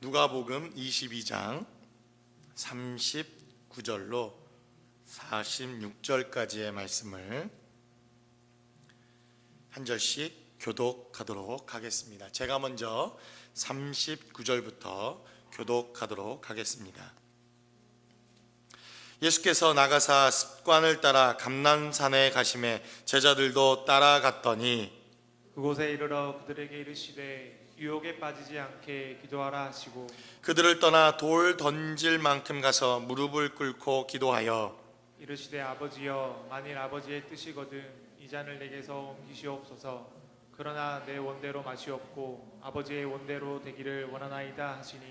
누가복음 22장 39절로 46절까지의 말씀을 한 절씩 교독하도록 하겠습니다. 제가 먼저 39절부터 교독하도록 하겠습니다. 예수께서 나가사 습관을 따라 감난산에 가시매 제자들도 따라갔더니 그곳에 이르러 그들에게 이르시되 유혹에 빠지지 않게 기도하라 하시고 그들을 떠나 돌 던질 만큼 가서 무릎을 꿇고 기도하여 이르시되 아버지여 만일 아버지의 뜻이거든 이 잔을 내게서 옮기시옵소서. 그러나 내 원대로 마시옵고 아버지의 원대로 되기를 원하나이다 하시니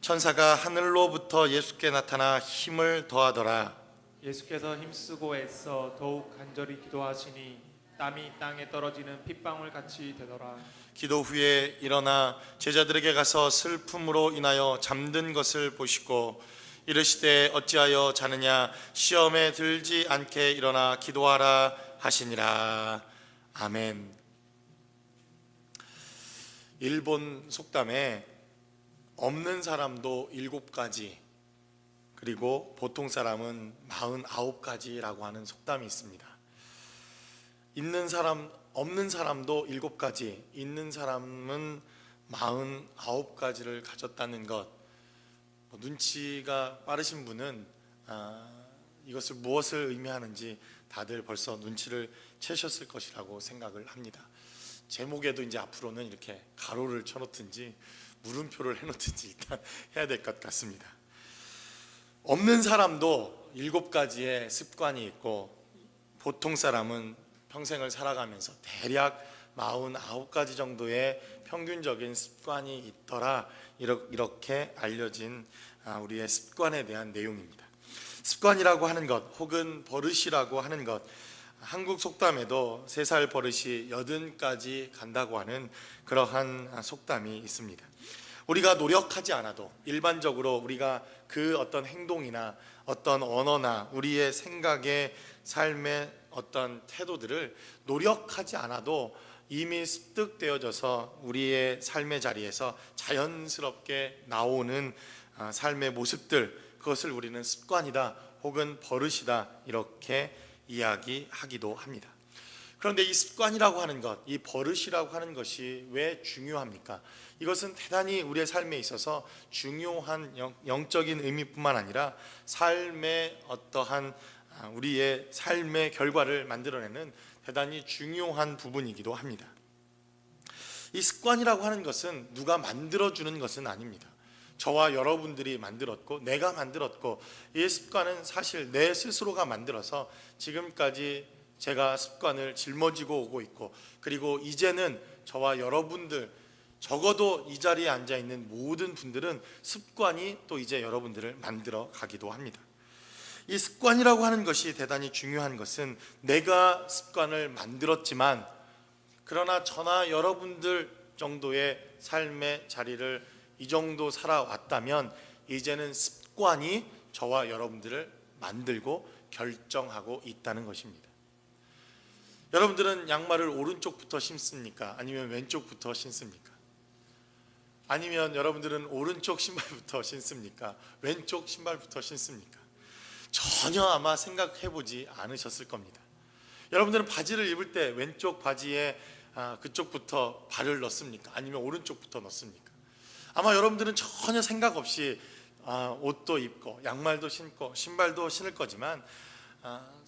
천사가 하늘로부터 예수께 나타나 힘을 더하더라. 예수께서 힘쓰고 애써 더욱 간절히 기도하시니 땀이 땅에 떨어지는 핏방울 같이 되더라. 기도 후에 일어나 제자들에게 가서 슬픔으로 인하여 잠든 것을 보시고 이르시되 어찌하여 자느냐 시험에 들지 않게 일어나 기도하라 하시니라. 아멘. 일본 속담에 없는 사람도 7가지 그리고 보통 사람은 49가지라고 하는 속담이 있습니다. 있는 사람, 없는 사람도 7가지, 있는 사람은 49가지를 가졌다는 것. 눈치가 빠르신 분은 이것을 무엇을 의미하는지 다들 벌써 눈치를 채셨을 것이라고 생각을 합니다. 제목에도 이제 앞으로는 이렇게 가로를 쳐놓든지 물음표를 해놓든지 일단 해야 될 것 같습니다. 없는 사람도 7가지의 습관이 있고 보통 사람은 평생을 살아가면서 대략 49가지 정도의 평균적인 습관이 있더라. 이렇게 알려진 우리의 습관에 대한 내용입니다. 습관이라고 하는 것 혹은 버릇이라고 하는 것, 한국 속담에도 3살 버릇이 80까지 간다고 하는 그러한 속담이 있습니다. 우리가 노력하지 않아도 일반적으로 우리가 그 어떤 행동이나 어떤 언어나 우리의 생각의 삶의 어떤 태도들을 노력하지 않아도 이미 습득되어져서 우리의 삶의 자리에서 자연스럽게 나오는 삶의 모습들, 그것을 우리는 습관이다 혹은 버릇이다 이렇게 이야기하기도 합니다. 그런데 이 습관이라고 하는 것, 이 버릇이라고 하는 것이 왜 중요합니까? 이것은 대단히 우리의 삶에 있어서 중요한 영적인 의미뿐만 아니라 삶의 어떠한 우리의 삶의 결과를 만들어내는 대단히 중요한 부분이기도 합니다. 이 습관이라고 하는 것은 누가 만들어주는 것은 아닙니다. 저와 여러분들이 만들었고 내가 만들었고 이 습관은 사실 내 스스로가 만들어서 지금까지 제가 습관을 짊어지고 오고 있고 그리고 이제는 저와 여러분들 적어도 이 자리에 앉아있는 모든 분들은 습관이 또 이제 여러분들을 만들어 가기도 합니다. 이 습관이라고 하는 것이 대단히 중요한 것은 내가 습관을 만들었지만 그러나 저나 여러분들 정도의 삶의 자리를 이 정도 살아왔다면 이제는 습관이 저와 여러분들을 만들고 결정하고 있다는 것입니다. 여러분들은 양말을 오른쪽부터 신습니까? 아니면 왼쪽부터 신습니까? 아니면 여러분들은 오른쪽 신발부터 신습니까? 왼쪽 신발부터 신습니까? 전혀 아마 생각해보지 않으셨을 겁니다. 여러분들은 바지를 입을 때 왼쪽 바지에 그쪽부터 발을 넣습니까? 아니면 오른쪽부터 넣습니까? 아마 여러분들은 전혀 생각 없이 옷도 입고 양말도 신고 신발도 신을 거지만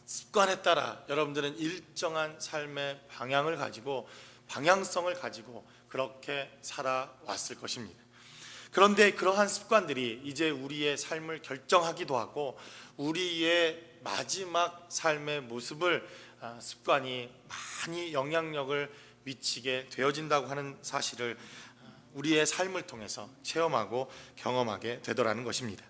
습관에 따라 여러분들은 일정한 삶의 방향을 가지고 방향성을 가지고 그렇게 살아왔을 것입니다. 그런데 그러한 습관들이 이제 우리의 삶을 결정하기도 하고 우리의 마지막 삶의 모습을 습관이 많이 영향력을 미치게 되어진다고 하는 사실을 우리의 삶을 통해서 체험하고 경험하게 되더라는 것입니다.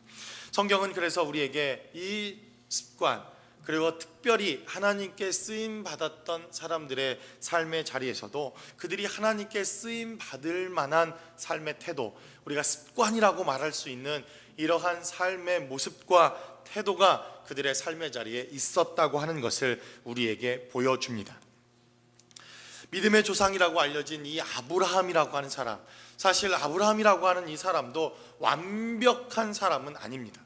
성경은 그래서 우리에게 이 습관 그리고 특별히 하나님께 쓰임 받았던 사람들의 삶의 자리에서도 그들이 하나님께 쓰임 받을 만한 삶의 태도, 우리가 습관이라고 말할 수 있는 이러한 삶의 모습과 태도가 그들의 삶의 자리에 있었다고 하는 것을 우리에게 보여줍니다. 믿음의 조상이라고 알려진 이 아브라함이라고 하는 사람, 사실 아브라함이라고 하는 이 사람도 완벽한 사람은 아닙니다.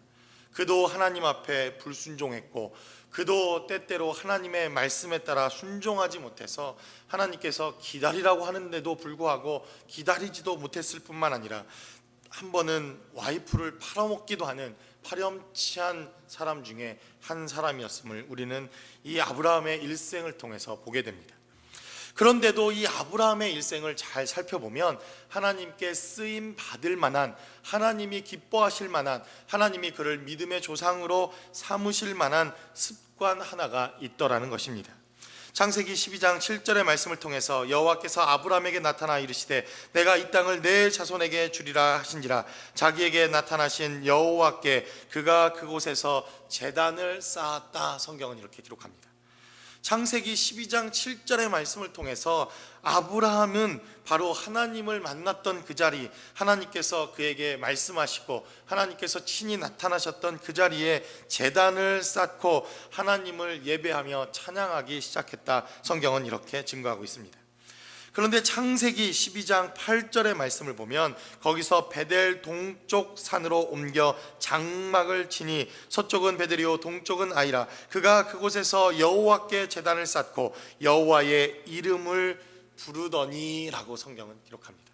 그도 하나님 앞에 불순종했고, 그도 때때로 하나님의 말씀에 따라 순종하지 못해서 하나님께서 기다리라고 하는데도 불구하고 기다리지도 못했을 뿐만 아니라 한 번은 와이프를 팔아먹기도 하는 파렴치한 사람 중에 한 사람이었음을 우리는 이 아브라함의 일생을 통해서 보게 됩니다. 그런데도 이 아브라함의 일생을 잘 살펴보면 하나님께 쓰임 받을 만한, 하나님이 기뻐하실 만한, 하나님이 그를 믿음의 조상으로 삼으실 만한 습관 하나가 있더라는 것입니다. 창세기 12장 7절의 말씀을 통해서 여호와께서 아브라함에게 나타나 이르시되 내가 이 땅을 내 자손에게 주리라 하신지라. 자기에게 나타나신 여호와께 그가 그곳에서 제단을 쌓았다. 성경은 이렇게 기록합니다. 창세기 12장 7절의 말씀을 통해서 아브라함은 바로 하나님을 만났던 그 자리, 하나님께서 그에게 말씀하시고 하나님께서 친히 나타나셨던 그 자리에 제단을 쌓고 하나님을 예배하며 찬양하기 시작했다. 성경은 이렇게 증거하고 있습니다. 그런데 창세기 12장 8절의 말씀을 보면 거기서 베델 동쪽 산으로 옮겨 장막을 치니 서쪽은 베델이요 동쪽은 아이라. 그가 그곳에서 여호와께 제단을 쌓고 여호와의 이름을 부르더니 라고 성경은 기록합니다.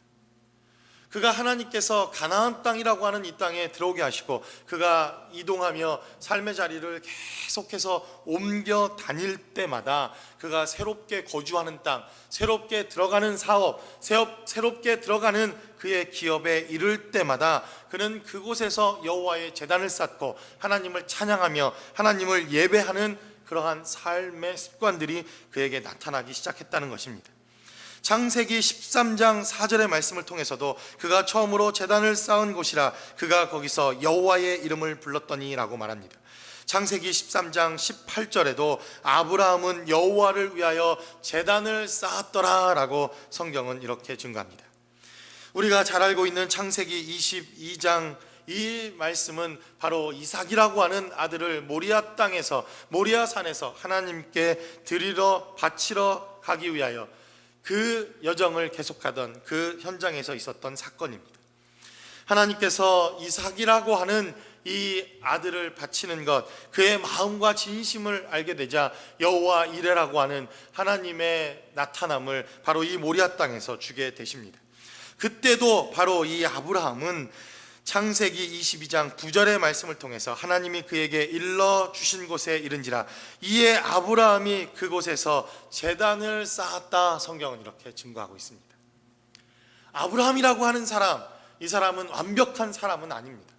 그가 하나님께서 가나안 땅이라고 하는 이 땅에 들어오게 하시고 그가 이동하며 삶의 자리를 계속해서 옮겨 다닐 때마다 그가 새롭게 거주하는 땅, 새롭게 들어가는 사업, 새롭게 들어가는 그의 기업에 이를 때마다 그는 그곳에서 여호와의 제단을 쌓고 하나님을 찬양하며 하나님을 예배하는 그러한 삶의 습관들이 그에게 나타나기 시작했다는 것입니다. 창세기 13장 4절의 말씀을 통해서도 그가 처음으로 제단을 쌓은 곳이라. 그가 거기서 여호와의 이름을 불렀더니 라고 말합니다. 창세기 13장 18절에도 아브라함은 여호와를 위하여 제단을 쌓았더라 라고 성경은 이렇게 증거합니다. 우리가 잘 알고 있는 창세기 22장 이 말씀은 바로 이삭이라고 하는 아들을 모리아 땅에서, 모리아 산에서 하나님께 드리러 바치러 가기 위하여 그 여정을 계속하던 그 현장에서 있었던 사건입니다. 하나님께서 이삭이라고 하는 이 아들을 바치는 것, 그의 마음과 진심을 알게 되자 여호와 이레라고 하는 하나님의 나타남을 바로 이 모리아 땅에서 주게 되십니다. 그때도 바로 이 아브라함은 창세기 22장 9절의 말씀을 통해서 하나님이 그에게 일러 주신 곳에 이른지라. 이에 아브라함이 그곳에서 제단을 쌓았다. 성경은 이렇게 증거하고 있습니다. 아브라함이라고 하는 사람, 이 사람은 완벽한 사람은 아닙니다.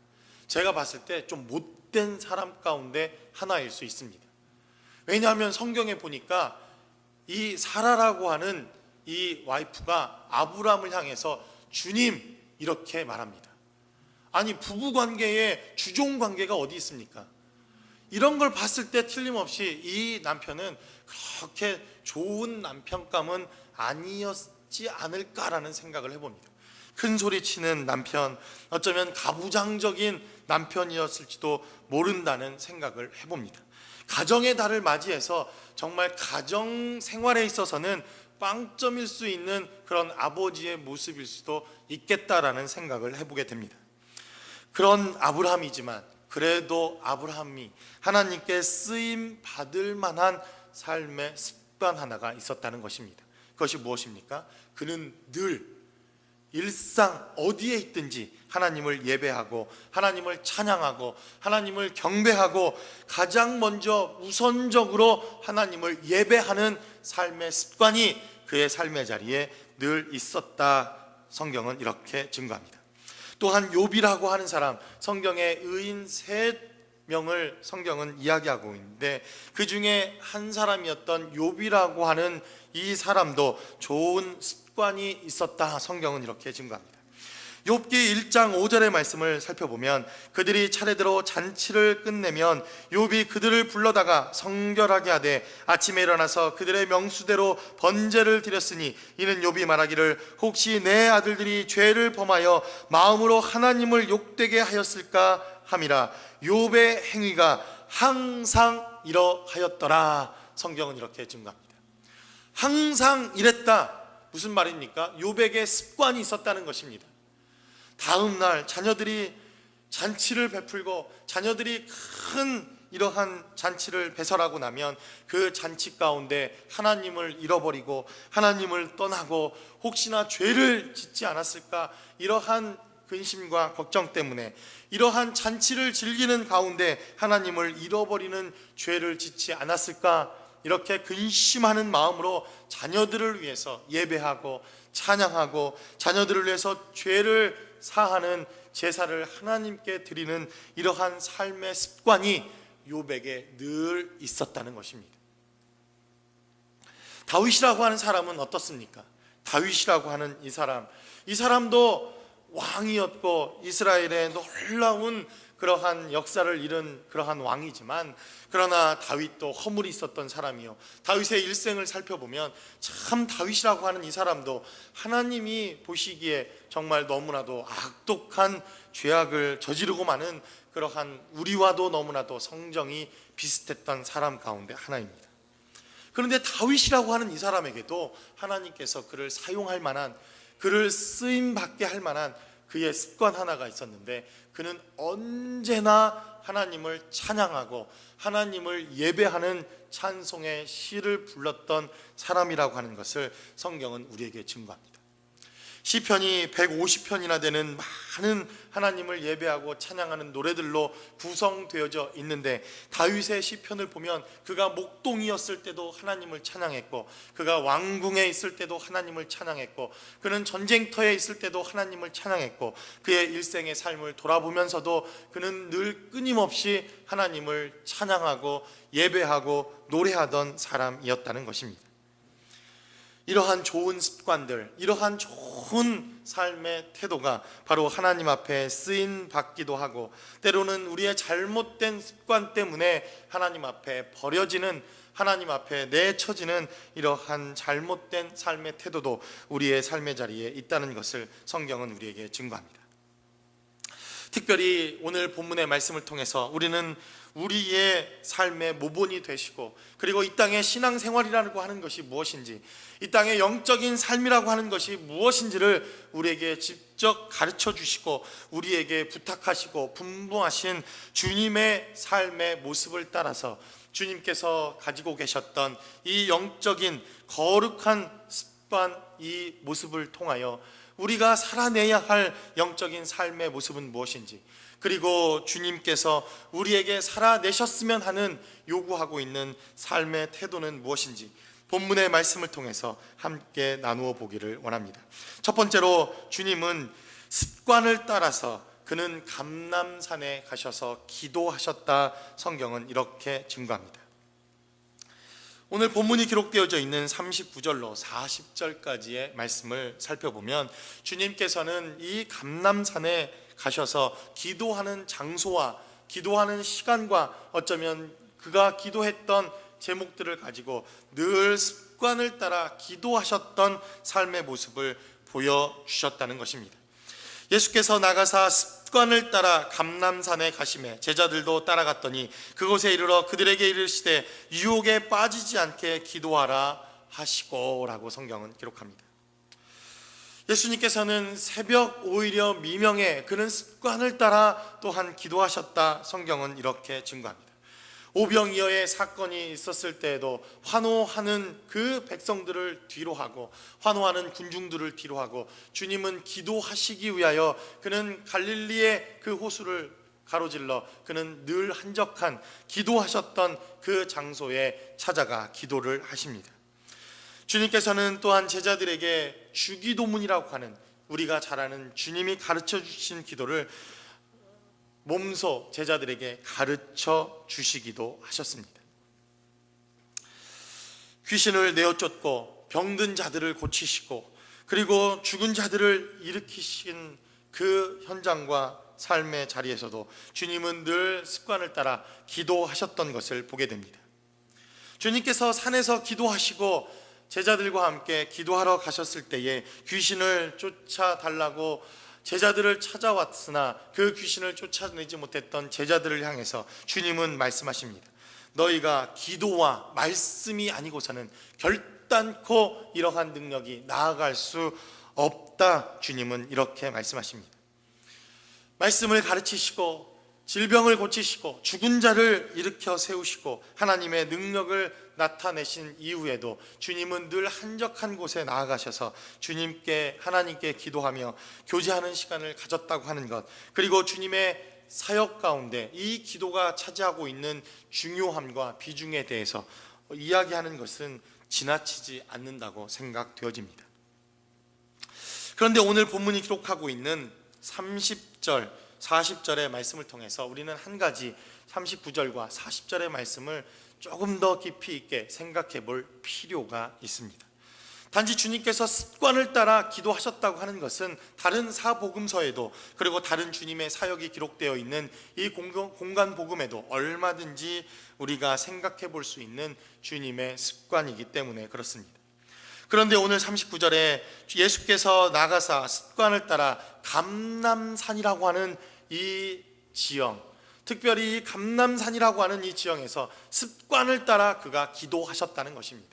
제가 봤을 때 좀 못된 사람 가운데 하나일 수 있습니다. 왜냐하면 성경에 보니까 이 사라라고 하는 이 와이프가 아브라함을 향해서 주님 이렇게 말합니다. 아니, 부부관계에 주종관계가 어디 있습니까? 이런 걸 봤을 때 틀림없이 이 남편은 그렇게 좋은 남편감은 아니었지 않을까라는 생각을 해봅니다. 큰 소리 치는 남편, 어쩌면 가부장적인 남편이었을지도 모른다는 생각을 해봅니다. 가정의 달을 맞이해서 정말 가정 생활에 있어서는 빵점일 수 있는 그런 아버지의 모습일 수도 있겠다라는 생각을 해보게 됩니다. 그런 아브라함이지만 그래도 아브라함이 하나님께 쓰임 받을 만한 삶의 습관 하나가 있었다는 것입니다. 그것이 무엇입니까? 그는 늘 일상 어디에 있든지 하나님을 예배하고 하나님을 찬양하고 하나님을 경배하고 가장 먼저 우선적으로 하나님을 예배하는 삶의 습관이 그의 삶의 자리에 늘 있었다. 성경은 이렇게 증거합니다. 또한 욥이라고 하는 사람, 성경에 의인 3명을 성경은 이야기하고 있는데 그 중에 한 사람이었던 욥이라고 하는 이 사람도 좋은 습관이 있었다. 성경은 이렇게 증거합니다. 욥기 1장 5절의 말씀을 살펴보면 그들이 차례대로 잔치를 끝내면 욥이 그들을 불러다가 성결하게 하되 아침에 일어나서 그들의 명수대로 번제를 드렸으니 이는 욥이 말하기를 혹시 내 아들들이 죄를 범하여 마음으로 하나님을 욕되게 하였을까 함이라. 욥의 행위가 항상 이러하였더라. 성경은 이렇게 증거합니다. 항상 이랬다. 무슨 말입니까? 욥에게 습관이 있었다는 것입니다. 다음 날 자녀들이 잔치를 베풀고 자녀들이 큰 이러한 잔치를 배설하고 나면 그 잔치 가운데 하나님을 잃어버리고 하나님을 떠나고 혹시나 죄를 짓지 않았을까, 이러한 근심과 걱정 때문에 이러한 잔치를 즐기는 가운데 하나님을 잃어버리는 죄를 짓지 않았을까, 이렇게 근심하는 마음으로 자녀들을 위해서 예배하고 찬양하고 자녀들을 위해서 죄를 사하는 제사를 하나님께 드리는 이러한 삶의 습관이 욥에게 늘 있었다는 것입니다. 다윗이라고 하는 사람은 어떻습니까? 다윗이라고 하는 이 사람도 왕이었고 이스라엘의 놀라운 그러한 역사를 이룬 그러한 왕이지만, 그러나 다윗도 허물이 있었던 사람이요, 다윗의 일생을 살펴보면 참 다윗이라고 하는 이 사람도 하나님이 보시기에 정말 너무나도 악독한 죄악을 저지르고 마는 그러한 우리와도 너무나도 성정이 비슷했던 사람 가운데 하나입니다. 그런데 다윗이라고 하는 이 사람에게도 하나님께서 그를 사용할 만한, 그를 쓰임받게 할 만한 그의 습관 하나가 있었는데, 그는 언제나 하나님을 찬양하고 하나님을 예배하는 찬송의 시를 불렀던 사람이라고 하는 것을 성경은 우리에게 증거합니다. 시편이 150편이나 되는 많은 하나님을 예배하고 찬양하는 노래들로 구성되어져 있는데, 다윗의 시편을 보면 그가 목동이었을 때도 하나님을 찬양했고, 그가 왕궁에 있을 때도 하나님을 찬양했고, 그는 전쟁터에 있을 때도 하나님을 찬양했고, 그의 일생의 삶을 돌아보면서도 그는 늘 끊임없이 하나님을 찬양하고 예배하고 노래하던 사람이었다는 것입니다. 이러한 좋은 습관들, 이러한 좋은 삶의 태도가 바로 하나님 앞에 쓰임 받기도 하고, 때로는 우리의 잘못된 습관 때문에 하나님 앞에 버려지는, 하나님 앞에 내쳐지는 이러한 잘못된 삶의 태도도 우리의 삶의 자리에 있다는 것을 성경은 우리에게 증거합니다. 특별히 오늘 본문의 말씀을 통해서 우리는 우리의 삶의 모본이 되시고, 그리고 이 땅의 신앙생활이라고 하는 것이 무엇인지, 이 땅의 영적인 삶이라고 하는 것이 무엇인지를 우리에게 직접 가르쳐 주시고 우리에게 부탁하시고 분부하신 주님의 삶의 모습을 따라서 주님께서 가지고 계셨던 이 영적인 거룩한 습관, 이 모습을 통하여 우리가 살아내야 할 영적인 삶의 모습은 무엇인지, 그리고 주님께서 우리에게 살아내셨으면 하는 요구하고 있는 삶의 태도는 무엇인지 본문의 말씀을 통해서 함께 나누어 보기를 원합니다. 첫 번째로, 주님은 습관을 따라서 그는 감람산에 가셔서 기도하셨다. 성경은 이렇게 증거합니다. 오늘 본문이 기록되어져 있는 39절로 40절까지의 말씀을 살펴보면 주님께서는 이 감람산에 가셔서 기도하는 장소와 기도하는 시간과 어쩌면 그가 기도했던 제목들을 가지고 늘 습관을 따라 기도하셨던 삶의 모습을 보여주셨다는 것입니다. 예수께서 나가사 습관을 따라 감람산에 가시매 제자들도 따라갔더니 그곳에 이르러 그들에게 이르시되 유혹에 빠지지 않게 기도하라 하시고 라고 성경은 기록합니다. 예수님께서는 새벽 오히려 미명에 그는 습관을 따라 또한 기도하셨다. 성경은 이렇게 증거합니다. 오병이어의 사건이 있었을 때에도 환호하는 그 백성들을 뒤로하고 환호하는 군중들을 뒤로하고 주님은 기도하시기 위하여 그는 갈릴리의 그 호수를 가로질러 그는 늘 한적한 기도하셨던 그 장소에 찾아가 기도를 하십니다. 주님께서는 또한 제자들에게 주기도문이라고 하는 우리가 잘 아는 주님이 가르쳐 주신 기도를 몸소 제자들에게 가르쳐 주시기도 하셨습니다. 귀신을 내어 쫓고 병든 자들을 고치시고 그리고 죽은 자들을 일으키신 그 현장과 삶의 자리에서도 주님은 늘 습관을 따라 기도하셨던 것을 보게 됩니다. 주님께서 산에서 기도하시고 제자들과 함께 기도하러 가셨을 때에 귀신을 쫓아달라고 제자들을 찾아왔으나 그 귀신을 쫓아내지 못했던 제자들을 향해서 주님은 말씀하십니다. 너희가 기도와 말씀이 아니고서는 결단코 이러한 능력이 나아갈 수 없다. 주님은 이렇게 말씀하십니다. 말씀을 가르치시고 질병을 고치시고 죽은 자를 일으켜 세우시고 하나님의 능력을 나타내신 이후에도 주님은 늘 한적한 곳에 나아가셔서 주님께, 하나님께 기도하며 교제하는 시간을 가졌다고 하는 것, 그리고 주님의 사역 가운데 이 기도가 차지하고 있는 중요함과 비중에 대해서 이야기하는 것은 지나치지 않는다고 생각되어집니다. 그런데 오늘 본문이 기록하고 있는 30절, 40절의 말씀을 통해서 우리는 한 가지 39절과 40절의 말씀을 조금 더 깊이 있게 생각해 볼 필요가 있습니다. 단지 주님께서 습관을 따라 기도하셨다고 하는 것은 다른 사복음서에도, 그리고 다른 주님의 사역이 기록되어 있는 이 공간 복음에도 얼마든지 우리가 생각해 볼 수 있는 주님의 습관이기 때문에 그렇습니다. 그런데 오늘 39절에 예수께서 나가사 습관을 따라 감람산이라고 하는 이 지형, 특별히 이 감람산이라고 하는 이 지형에서 습관을 따라 그가 기도하셨다는 것입니다.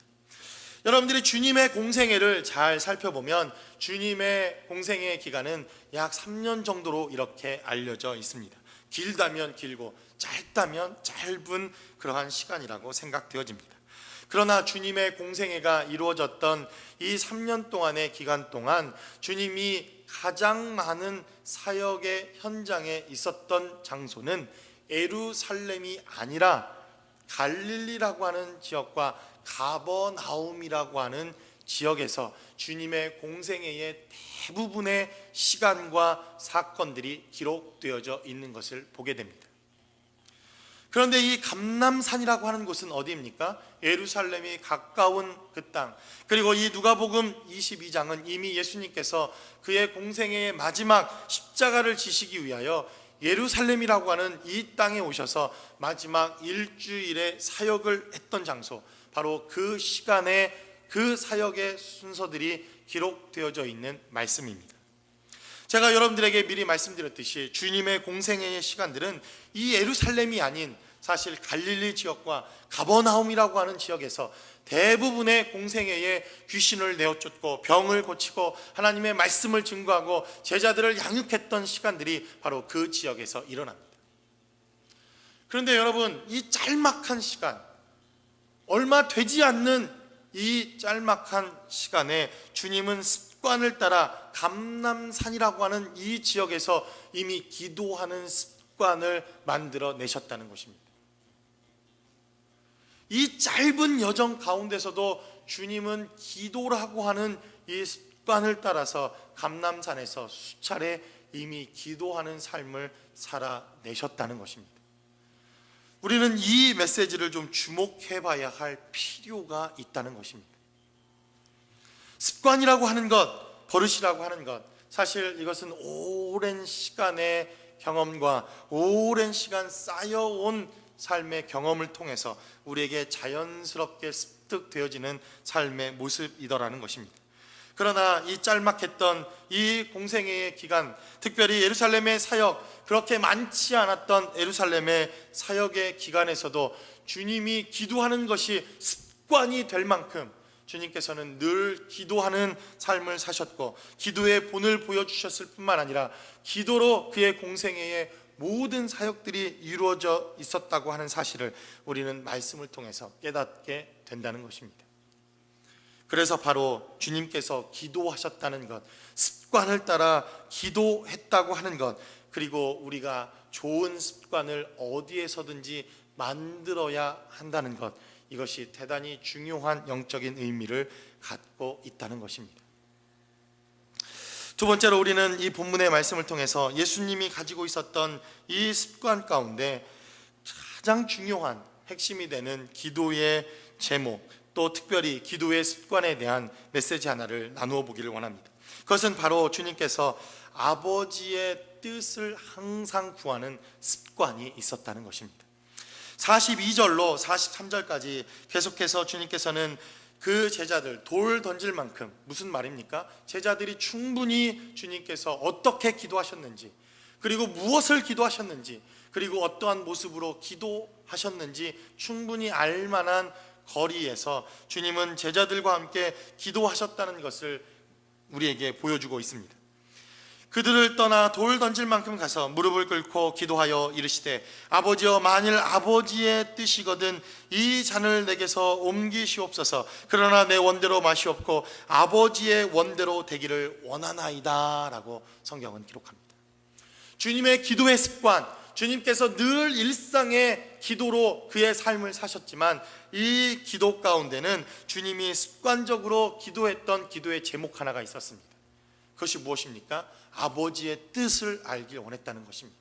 여러분들이 주님의 공생애를 잘 살펴보면 주님의 공생애 기간은 약 3년 정도로 이렇게 알려져 있습니다. 길다면 길고 짧다면 짧은 그러한 시간이라고 생각되어집니다. 그러나 주님의 공생애가 이루어졌던 이 3년 동안의 기간 동안 주님이 가장 많은 사역의 현장에 있었던 장소는 예루살렘이 아니라 갈릴리라고 하는 지역과 가버나움이라고 하는 지역에서 주님의 공생애의 대부분의 시간과 사건들이 기록되어져 있는 것을 보게 됩니다. 그런데 이 감람산이라고 하는 곳은 어디입니까? 예루살렘이 가까운 그 땅, 그리고 이 누가복음 22장은 이미 예수님께서 그의 공생애의 마지막 십자가를 지시기 위하여 예루살렘이라고 하는 이 땅에 오셔서 마지막 일주일의 사역을 했던 장소, 바로 그 시간에 그 사역의 순서들이 기록되어져 있는 말씀입니다. 제가 여러분들에게 미리 말씀드렸듯이 주님의 공생애의 시간들은 이 예루살렘이 아닌 사실 갈릴리 지역과 가버나움이라고 하는 지역에서 대부분의 공생애에 귀신을 내어쫓고 병을 고치고 하나님의 말씀을 증거하고 제자들을 양육했던 시간들이 바로 그 지역에서 일어납니다. 그런데 여러분, 이 짤막한 시간, 얼마 되지 않는 이 짤막한 시간에 주님은 습관을 따라 감람산이라고 하는 이 지역에서 이미 기도하는 습관을 만들어 내셨다는 것입니다. 이 짧은 여정 가운데서도 주님은 기도라고 하는 이 습관을 따라서 감람산에서 수차례 이미 기도하는 삶을 살아내셨다는 것입니다. 우리는 이 메시지를 좀 주목해 봐야 할 필요가 있다는 것입니다. 습관이라고 하는 것, 버릇이라고 하는 것, 사실 이것은 오랜 시간의 경험과 오랜 시간 쌓여온 삶의 경험을 통해서 우리에게 자연스럽게 습득되어지는 삶의 모습이더라는 것입니다. 그러나 이 짤막했던 이 공생애의 기간, 특별히 예루살렘의 사역, 그렇게 많지 않았던 예루살렘의 사역의 기간에서도 주님이 기도하는 것이 습관이 될 만큼 주님께서는 늘 기도하는 삶을 사셨고 기도의 본을 보여주셨을 뿐만 아니라 기도로 그의 공생애의 모든 사역들이 이루어져 있었다고 하는 사실을 우리는 말씀을 통해서 깨닫게 된다는 것입니다. 그래서 바로 주님께서 기도하셨다는 것, 습관을 따라 기도했다고 하는 것, 그리고 우리가 좋은 습관을 어디에서든지 만들어야 한다는 것, 이것이 대단히 중요한 영적인 의미를 갖고 있다는 것입니다. 두 번째로 우리는 이 본문의 말씀을 통해서 예수님이 가지고 있었던 이 습관 가운데 가장 중요한 핵심이 되는 기도의 제목, 또 특별히 기도의 습관에 대한 메시지 하나를 나누어 보기를 원합니다. 그것은 바로 주님께서 아버지의 뜻을 항상 구하는 습관이 있었다는 것입니다. 42절로 43절까지 계속해서 주님께서는 그 제자들 돌 던질 만큼, 무슨 말입니까? 제자들이 충분히 주님께서 어떻게 기도하셨는지, 그리고 무엇을 기도하셨는지, 그리고 어떠한 모습으로 기도하셨는지 충분히 알만한 거리에서 주님은 제자들과 함께 기도하셨다는 것을 우리에게 보여주고 있습니다. 그들을 떠나 돌 던질 만큼 가서 무릎을 꿇고 기도하여 이르시되 아버지여, 만일 아버지의 뜻이거든 이 잔을 내게서 옮기시옵소서. 그러나 내 원대로 마시옵고 아버지의 원대로 되기를 원하나이다 라고 성경은 기록합니다. 주님의 기도의 습관, 주님께서 늘 일상의 기도로 그의 삶을 사셨지만 이 기도 가운데는 주님이 습관적으로 기도했던 기도의 제목 하나가 있었습니다. 그것이 무엇입니까? 아버지의 뜻을 알길 원했다는 것입니다.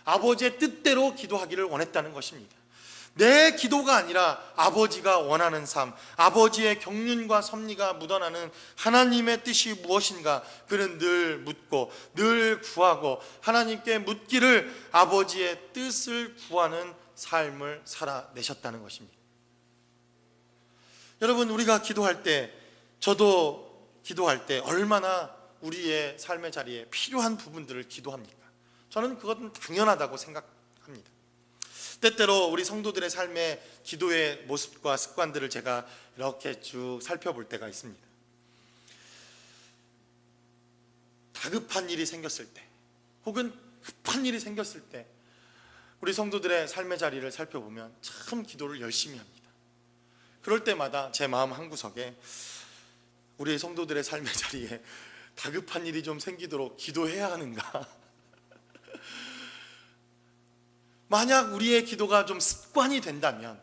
아버지의 뜻대로 기도하기를 원했다는 것입니다. 내 기도가 아니라 아버지가 원하는 삶, 아버지의 경륜과 섭리가 묻어나는 하나님의 뜻이 무엇인가, 그는 늘 묻고 늘 구하고 하나님께 묻기를 아버지의 뜻을 구하는 삶을 살아내셨다는 것입니다. 여러분, 우리가 기도할 때, 저도 기도할 때 얼마나 우리의 삶의 자리에 필요한 부분들을 기도합니까? 저는 그것은 당연하다고 생각합니다. 때때로 우리 성도들의 삶의 기도의 모습과 습관들을 제가 이렇게 쭉 살펴볼 때가 있습니다. 다급한 일이 생겼을 때, 혹은 급한 일이 생겼을 때 우리 성도들의 삶의 자리를 살펴보면 참 기도를 열심히 합니다. 그럴 때마다 제 마음 한구석에 우리 성도들의 삶의 자리에 다급한 일이 좀 생기도록 기도해야 하는가? 만약 우리의 기도가 좀 습관이 된다면,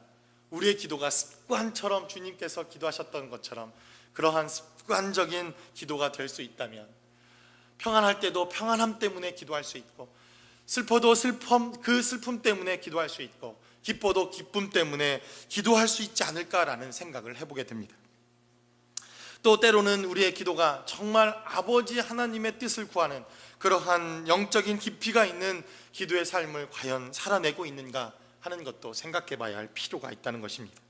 우리의 기도가 습관처럼 주님께서 기도하셨던 것처럼 그러한 습관적인 기도가 될 수 있다면, 평안할 때도 평안함 때문에 기도할 수 있고, 슬퍼도 그 슬픔 때문에 기도할 수 있고, 기뻐도 기쁨 때문에 기도할 수 있지 않을까라는 생각을 해보게 됩니다. 또 때로는 우리의 기도가 정말 아버지 하나님의 뜻을 구하는 그러한 영적인 깊이가 있는 기도의 삶을 과연 살아내고 있는가 하는 것도 생각해 봐야 할 필요가 있다는 것입니다.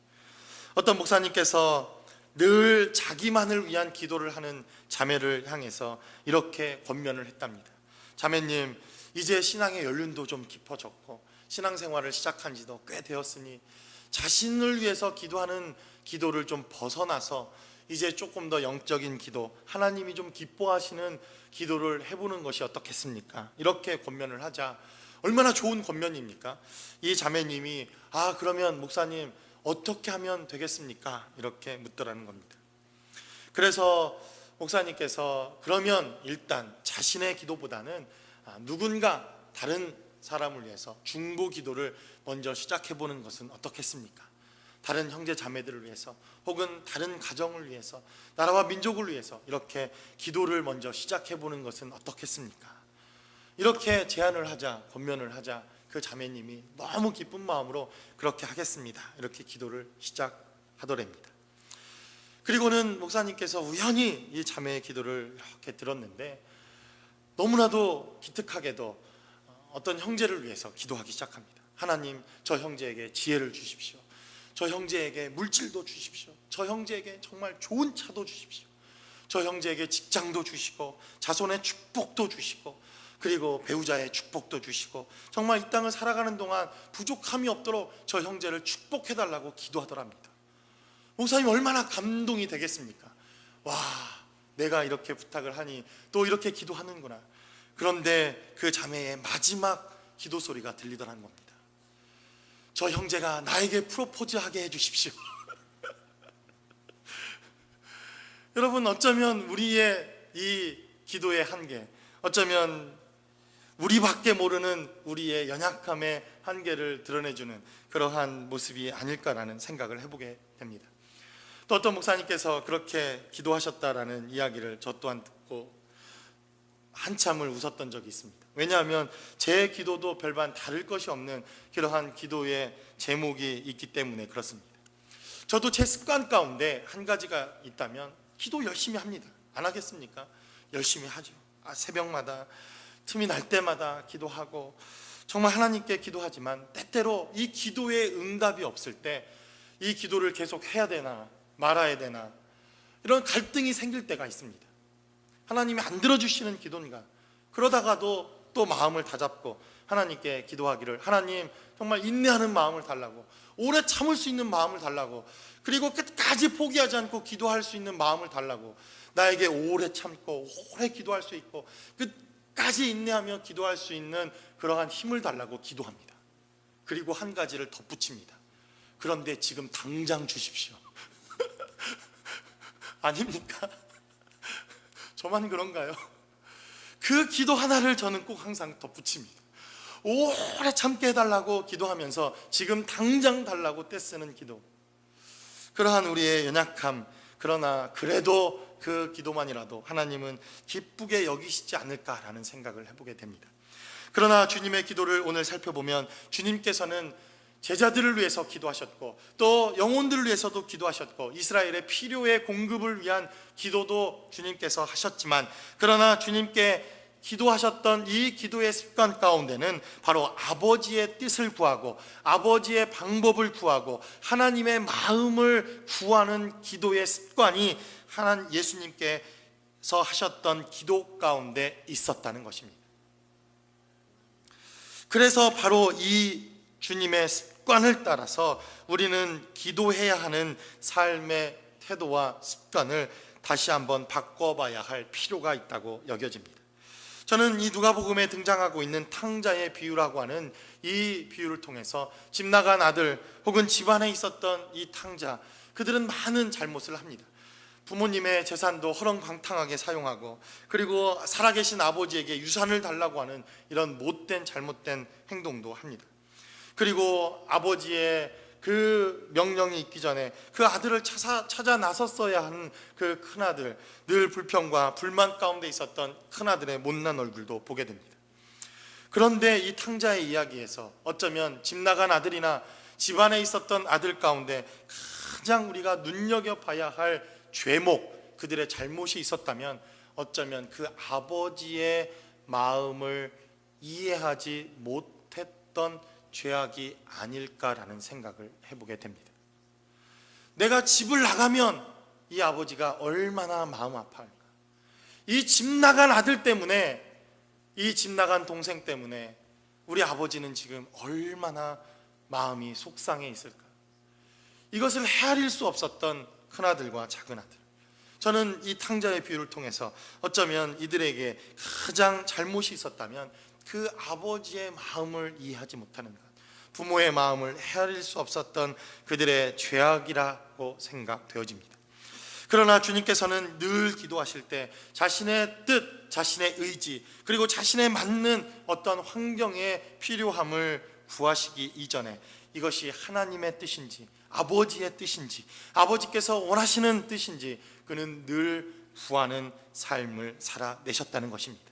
어떤 목사님께서 늘 자기만을 위한 기도를 하는 자매를 향해서 이렇게 권면을 했답니다. 자매님, 이제 신앙의 연륜도 좀 깊어졌고 신앙생활을 시작한 지도 꽤 되었으니 자신을 위해서 기도하는 기도를 좀 벗어나서 이제 조금 더 영적인 기도, 하나님이 좀 기뻐하시는 기도를 해보는 것이 어떻겠습니까? 이렇게 권면을 하자 얼마나 좋은 권면입니까? 이 자매님이 그러면 목사님 어떻게 하면 되겠습니까? 이렇게 묻더라는 겁니다. 그래서 목사님께서 그러면 일단 자신의 기도보다는 누군가 다른 사람을 위해서 중보 기도를 먼저 시작해보는 것은 어떻겠습니까? 다른 형제 자매들을 위해서, 혹은 다른 가정을 위해서, 나라와 민족을 위해서 이렇게 기도를 먼저 시작해보는 것은 어떻겠습니까? 이렇게 제안을 하자, 권면을 하자 그 자매님이 너무 기쁜 마음으로 그렇게 하겠습니다, 이렇게 기도를 시작하더랍니다. 그리고는 목사님께서 우연히 이 자매의 기도를 이렇게 들었는데 너무나도 기특하게도 어떤 형제를 위해서 기도하기 시작합니다. 하나님, 저 형제에게 지혜를 주십시오. 저 형제에게 물질도 주십시오. 저 형제에게 정말 좋은 차도 주십시오. 저 형제에게 직장도 주시고 자손의 축복도 주시고, 그리고 배우자의 축복도 주시고, 정말 이 땅을 살아가는 동안 부족함이 없도록 저 형제를 축복해달라고 기도하더랍니다. 목사님 얼마나 감동이 되겠습니까? 와, 내가 이렇게 부탁을 하니 또 이렇게 기도하는구나. 그런데 그 자매의 마지막 기도 소리가 들리더라는 겁니다. 저 형제가 나에게 프로포즈하게 해주십시오. 여러분, 어쩌면 우리의 이 기도의 한계, 어쩌면 우리밖에 모르는 우리의 연약함의 한계를 드러내주는 그러한 모습이 아닐까라는 생각을 해보게 됩니다. 또 어떤 목사님께서 그렇게 기도하셨다라는 이야기를 저 또한 듣고 한참을 웃었던 적이 있습니다. 왜냐하면 제 기도도 별반 다를 것이 없는 그러한 기도의 제목이 있기 때문에 그렇습니다. 저도 제 습관 가운데 한 가지가 있다면 기도 열심히 합니다. 안 하겠습니까? 열심히 하죠. 새벽마다 틈이 날 때마다 기도하고 정말 하나님께 기도하지만 때때로 이 기도의 응답이 없을 때 이 기도를 계속 해야 되나 말아야 되나 이런 갈등이 생길 때가 있습니다. 하나님이 안 들어주시는 기도인가? 그러다가도 또 마음을 다잡고 하나님께 기도하기를, 하나님 정말 인내하는 마음을 달라고, 오래 참을 수 있는 마음을 달라고, 그리고 끝까지 포기하지 않고 기도할 수 있는 마음을 달라고, 나에게 오래 참고 오래 기도할 수 있고 끝까지 인내하며 기도할 수 있는 그러한 힘을 달라고 기도합니다. 그리고 한 가지를 덧붙입니다. 그런데 지금 당장 주십시오. 아닙니까? 저만 그런가요? 그 기도 하나를 저는 꼭 항상 덧붙입니다. 오래 참게 해달라고 기도하면서 지금 당장 달라고 떼쓰는 기도. 그러한 우리의 연약함, 그러나 그래도 그 기도만이라도 하나님은 기쁘게 여기시지 않을까라는 생각을 해보게 됩니다. 그러나 주님의 기도를 오늘 살펴보면 주님께서는 제자들을 위해서 기도하셨고 또 영혼들을 위해서도 기도하셨고 이스라엘의 필요의 공급을 위한 기도도 주님께서 하셨지만, 그러나 주님께 기도하셨던 이 기도의 습관 가운데는 바로 아버지의 뜻을 구하고 아버지의 방법을 구하고 하나님의 마음을 구하는 기도의 습관이 하나님 예수님께서 하셨던 기도 가운데 있었다는 것입니다. 그래서 바로 이 주님의 습관을 따라서 우리는 기도해야 하는 삶의 태도와 습관을 다시 한번 바꿔봐야 할 필요가 있다고 여겨집니다. 저는 이 누가복음에 등장하고 있는 탕자의 비유라고 하는 이 비유를 통해서 집 나간 아들 혹은 집안에 있었던 이 탕자, 그들은 많은 잘못을 합니다. 부모님의 재산도 허렁방탕하게 사용하고 그리고 살아계신 아버지에게 유산을 달라고 하는 이런 못된 잘못된 행동도 합니다. 그리고 아버지의 그 명령이 있기 전에 그 아들을 찾아 나섰어야 하는 그 큰아들, 늘 불평과 불만 가운데 있었던 큰아들의 못난 얼굴도 보게 됩니다. 그런데 이 탕자의 이야기에서 어쩌면 집 나간 아들이나 집안에 있었던 아들 가운데 가장 우리가 눈여겨봐야 할 죄목, 그들의 잘못이 있었다면 어쩌면 그 아버지의 마음을 이해하지 못했던 죄악이 아닐까라는 생각을 해보게 됩니다. 내가 집을 나가면 이 아버지가 얼마나 마음 아파할까? 이 집 나간 아들 때문에, 이 집 나간 동생 때문에 우리 아버지는 지금 얼마나 마음이 속상해 있을까? 이것을 헤아릴 수 없었던 큰아들과 작은아들, 저는 이 탕자의 비유를 통해서 어쩌면 이들에게 가장 잘못이 있었다면 그 아버지의 마음을 이해하지 못하는 것, 부모의 마음을 헤아릴 수 없었던 그들의 죄악이라고 생각되어집니다. 그러나 주님께서는 늘 기도하실 때 자신의 뜻, 자신의 의지, 그리고 자신에 맞는 어떤 환경의 필요함을 구하시기 이전에 이것이 하나님의 뜻인지 아버지의 뜻인지 아버지께서 원하시는 뜻인지 그는 늘 구하는 삶을 살아내셨다는 것입니다.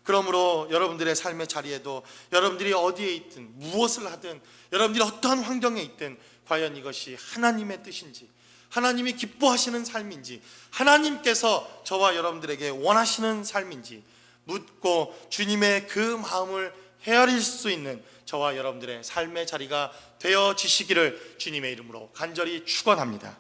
그러므로 여러분들의 삶의 자리에도 여러분들이 어디에 있든 무엇을 하든 여러분들이 어떠한 환경에 있든 과연 이것이 하나님의 뜻인지 하나님이 기뻐하시는 삶인지 하나님께서 저와 여러분들에게 원하시는 삶인지 묻고 주님의 그 마음을 헤아릴 수 있는 저와 여러분들의 삶의 자리가 되어지시기를 주님의 이름으로 간절히 축원합니다.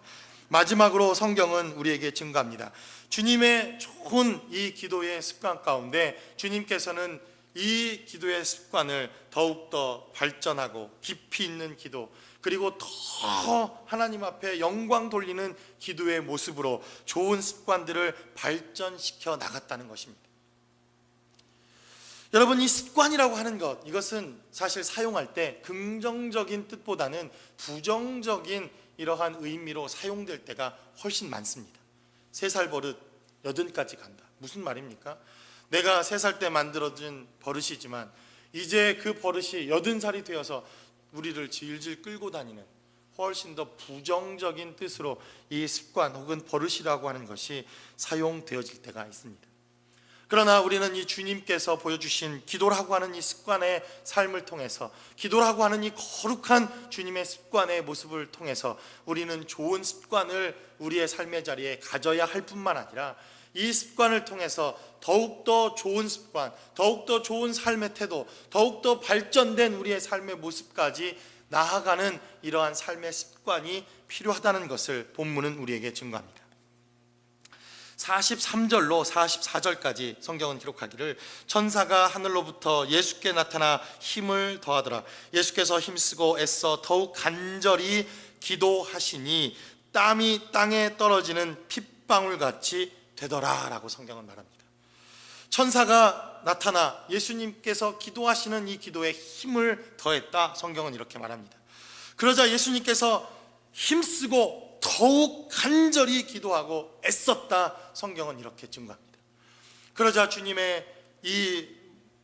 마지막으로 성경은 우리에게 증거합니다. 주님의 좋은 이 기도의 습관 가운데 주님께서는 이 기도의 습관을 더욱더 발전하고 깊이 있는 기도, 그리고 더 하나님 앞에 영광 돌리는 기도의 모습으로 좋은 습관들을 발전시켜 나갔다는 것입니다. 여러분, 이 습관이라고 하는 것, 이것은 사실 사용할 때 긍정적인 뜻보다는 부정적인 이러한 의미로 사용될 때가 훨씬 많습니다. 3살 버릇 80까지 간다. 무슨 말입니까? 내가 3살 때 만들어진 버릇이지만 이제 그 버릇이 80살이 되어서 우리를 질질 끌고 다니는 훨씬 더 부정적인 뜻으로 이 습관 혹은 버릇이라고 하는 것이 사용되어질 때가 있습니다. 그러나 우리는 이 주님께서 보여주신 기도라고 하는 이 습관의 삶을 통해서, 기도라고 하는 이 거룩한 주님의 습관의 모습을 통해서 우리는 좋은 습관을 우리의 삶의 자리에 가져야 할 뿐만 아니라 이 습관을 통해서 더욱더 좋은 습관, 더욱더 좋은 삶의 태도, 더욱더 발전된 우리의 삶의 모습까지 나아가는 이러한 삶의 습관이 필요하다는 것을 본문은 우리에게 증거합니다. 43절로 44절까지 성경은 기록하기를 천사가 하늘로부터 예수께 나타나 힘을 더하더라. 예수께서 힘쓰고 애써 더욱 간절히 기도하시니 땀이 땅에 떨어지는 핏방울같이 되더라 라고 성경은 말합니다. 천사가 나타나 예수님께서 기도하시는 이 기도에 힘을 더했다, 성경은 이렇게 말합니다. 그러자 예수님께서 힘쓰고 더욱 간절히 기도하고 애썼다, 성경은 이렇게 증거합니다. 그러자 주님의 이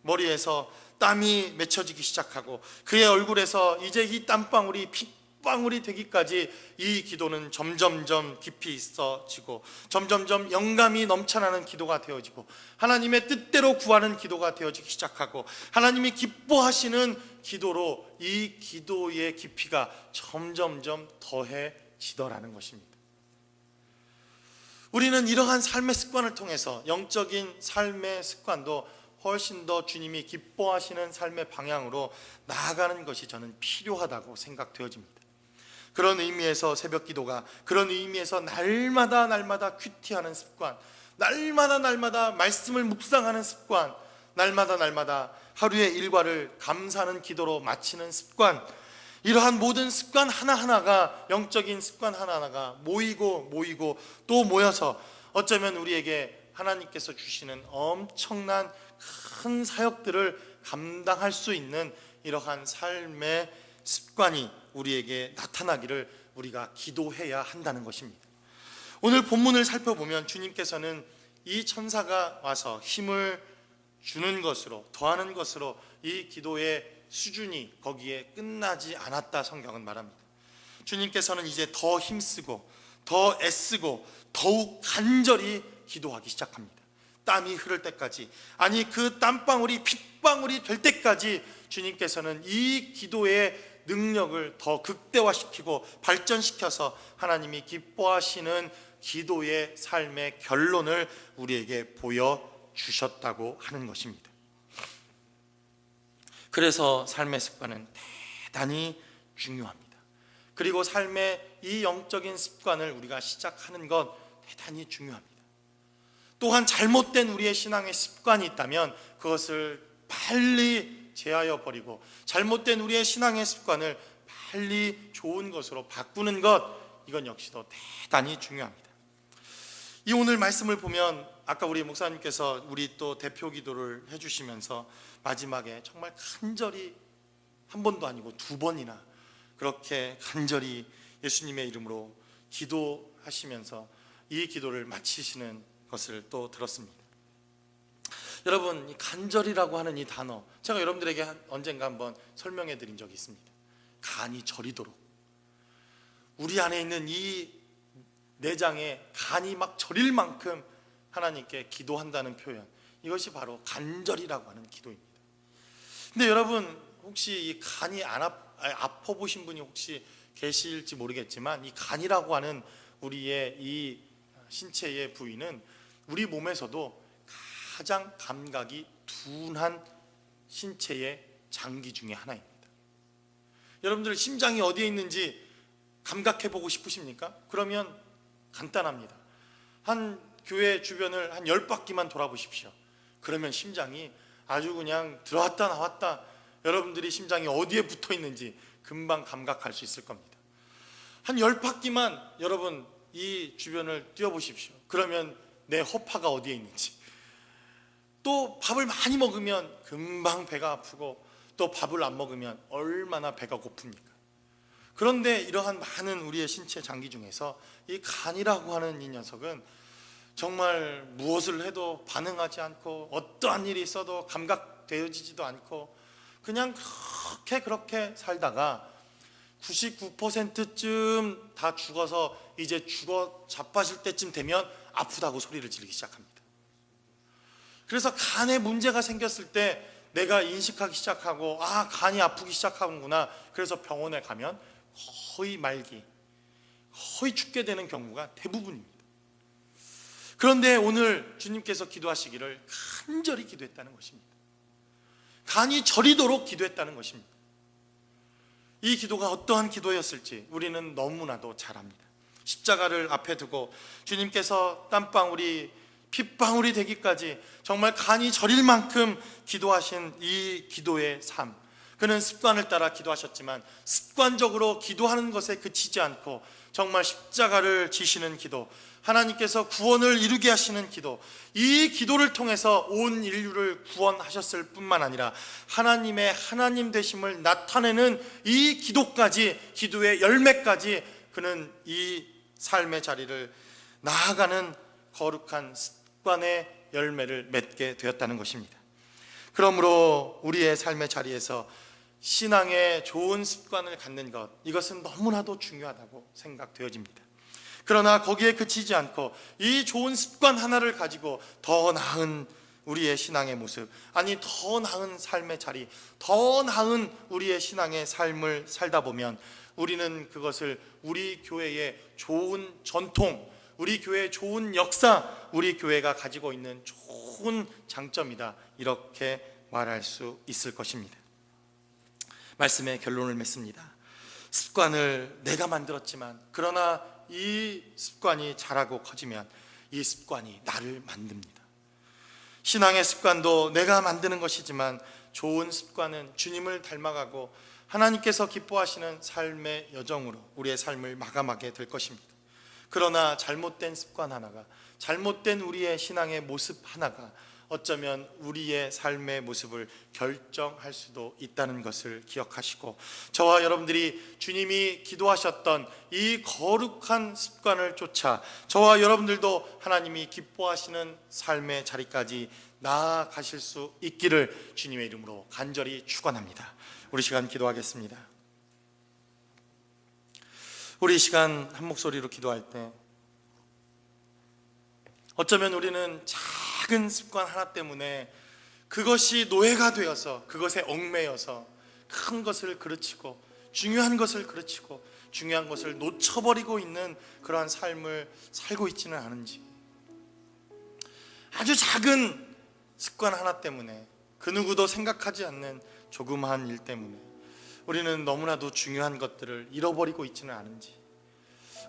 머리에서 땀이 맺혀지기 시작하고 그의 얼굴에서 이제 이 땀방울이 핏방울이 되기까지 이 기도는 점점점 깊이 있어지고 점점점 영감이 넘쳐나는 기도가 되어지고 하나님의 뜻대로 구하는 기도가 되어지기 시작하고 하나님이 기뻐하시는 기도로 이 기도의 깊이가 점점점 더해지더라는 것입니다. 우리는 이러한 삶의 습관을 통해서 영적인 삶의 습관도 훨씬 더 주님이 기뻐하시는 삶의 방향으로 나아가는 것이 저는 필요하다고 생각되어집니다. 그런 의미에서 새벽 기도가, 그런 의미에서 날마다 큐티하는 습관, 날마다 말씀을 묵상하는 습관, 날마다 하루의 일과를 감사하는 기도로 마치는 습관, 이러한 모든 습관 하나하나가, 영적인 습관 하나하나가 모이고 또 모여서 어쩌면 우리에게 하나님께서 주시는 엄청난 큰 사역들을 감당할 수 있는 이러한 삶의 습관이 우리에게 나타나기를 우리가 기도해야 한다는 것입니다. 오늘 본문을 살펴보면 주님께서는 이 천사가 와서 힘을 주는 것으로, 더하는 것으로 이 기도의 수준이 거기에 끝나지 않았다, 성경은 말합니다. 주님께서는 이제 더 힘쓰고 더 애쓰고 더욱 간절히 기도하기 시작합니다. 땀이 흐를 때까지, 아니 그 땀방울이 핏방울이 될 때까지 주님께서는 이 기도의 능력을 더 극대화시키고 발전시켜서 하나님이 기뻐하시는 기도의 삶의 결론을 우리에게 보여주셨다고 하는 것입니다. 그래서 삶의 습관은 대단히 중요합니다. 그리고 삶의 이 영적인 습관을 우리가 시작하는 것 대단히 중요합니다. 또한 잘못된 우리의 신앙의 습관이 있다면 그것을 빨리 제하여 버리고 잘못된 우리의 신앙의 습관을 빨리 좋은 것으로 바꾸는 것, 이건 역시도 대단히 중요합니다. 이 오늘 말씀을 보면 아까 우리 목사님께서 우리 또 대표 기도를 해주시면서 마지막에 정말 간절히 한 번도 아니고 두 번이나 그렇게 간절히 예수님의 이름으로 기도하시면서 이 기도를 마치시는 것을 또 들었습니다. 여러분, 이 간절이라고 하는 이 단어, 제가 여러분들에게 언젠가 한번 설명해 드린 적이 있습니다. 간이 저리도록, 우리 안에 있는 이 내장에 간이 막 저릴 만큼 하나님께 기도한다는 표현, 이것이 바로 간절이라고 하는 기도입니다. 근데 여러분, 혹시 이 간이 아파 보신 분이 혹시 계실지 모르겠지만, 이 간이라고 하는 우리의 이 신체의 부위는 우리 몸에서도 가장 감각이 둔한 신체의 장기 중에 하나입니다. 여러분들 심장이 어디에 있는지 감각해 보고 싶으십니까? 그러면 간단합니다. 한 교회 주변을 한 10바퀴만 돌아보십시오. 그러면 심장이 아주 그냥 들어왔다 나왔다, 여러분들이 심장이 어디에 붙어 있는지 금방 감각할 수 있을 겁니다. 한 10바퀴만 여러분 이 주변을 뛰어보십시오. 그러면 내 허파가 어디에 있는지, 또 밥을 많이 먹으면 금방 배가 아프고 또 밥을 안 먹으면 얼마나 배가 고픕니까? 그런데 이러한 많은 우리의 신체 장기 중에서 이 간이라고 하는 이 녀석은 정말 무엇을 해도 반응하지 않고 어떠한 일이 있어도 감각되어지지도 않고 그냥 그렇게 살다가 99%쯤 다 죽어서 이제 죽어 자빠질 때쯤 되면 아프다고 소리를 지르기 시작합니다. 그래서 간에 문제가 생겼을 때 내가 인식하기 시작하고, 아, 간이 아프기 시작하는구나. 그래서 병원에 가면 거의 말기, 거의 죽게 되는 경우가 대부분입니다. 그런데 오늘 주님께서 기도하시기를 간절히 기도했다는 것입니다. 간이 저리도록 기도했다는 것입니다. 이 기도가 어떠한 기도였을지 우리는 너무나도 잘 압니다. 십자가를 앞에 두고 주님께서 땀방울이 핏방울이 되기까지 정말 간이 저릴 만큼 기도하신 이 기도의 삶, 그는 습관을 따라 기도하셨지만 습관적으로 기도하는 것에 그치지 않고 정말 십자가를 지시는 기도, 하나님께서 구원을 이루게 하시는 기도, 이 기도를 통해서 온 인류를 구원하셨을 뿐만 아니라 하나님의 하나님 되심을 나타내는 이 기도까지, 기도의 열매까지 그는 이 삶의 자리를 나아가는 거룩한 습관의 열매를 맺게 되었다는 것입니다. 그러므로 우리의 삶의 자리에서 신앙의 좋은 습관을 갖는 것, 이것은 너무나도 중요하다고 생각되어집니다. 그러나 거기에 그치지 않고 이 좋은 습관 하나를 가지고 더 나은 우리의 신앙의 모습, 아니 더 나은 삶의 자리, 더 나은 우리의 신앙의 삶을 살다 보면 우리는 그것을 우리 교회의 좋은 전통, 우리 교회의 좋은 역사, 우리 교회가 가지고 있는 좋은 장점이다, 이렇게 말할 수 있을 것입니다. 말씀의 결론을 맺습니다. 습관을 내가 만들었지만 그러나 이 습관이 자라고 커지면 이 습관이 나를 만듭니다. 신앙의 습관도 내가 만드는 것이지만 좋은 습관은 주님을 닮아가고 하나님께서 기뻐하시는 삶의 여정으로 우리의 삶을 마감하게 될 것입니다. 그러나 잘못된 습관 하나가, 잘못된 우리의 신앙의 모습 하나가 어쩌면 우리의 삶의 모습을 결정할 수도 있다는 것을 기억하시고, 저와 여러분들이 주님이 기도하셨던 이 거룩한 습관을 쫓아 저와 여러분들도 하나님이 기뻐하시는 삶의 자리까지 나아가실 수 있기를 주님의 이름으로 간절히 축원합니다. 우리 시간 기도하겠습니다. 우리 시간 한 목소리로 기도할 때 어쩌면 우리는 작은 습관 하나 때문에 그것이 노예가 되어서 그것에 얽매여서 큰 것을 그르치고 중요한 것을 그르치고 중요한 것을 놓쳐버리고 있는 그러한 삶을 살고 있지는 않은지, 아주 작은 습관 하나 때문에 그 누구도 생각하지 않는 조그마한 일 때문에 우리는 너무나도 중요한 것들을 잃어버리고 있지는 않은지,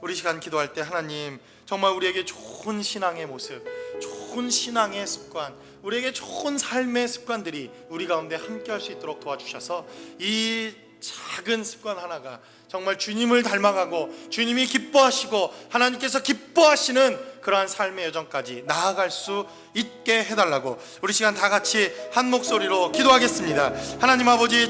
우리 시간 기도할 때 하나님 정말 우리에게 좋은 신앙의 모습, 좋은 신앙의 습관, 우리에게 좋은 삶의 습관들이 우리 가운데 함께 할 수 있도록 도와주셔서 이 작은 습관 하나가 정말 주님을 닮아가고 주님이 기뻐하시고 하나님께서 기뻐하시는 그러한 삶의 여정까지 나아갈 수 있게 해달라고 우리 시간 다 같이 한 목소리로 기도하겠습니다. 하나님 아버지,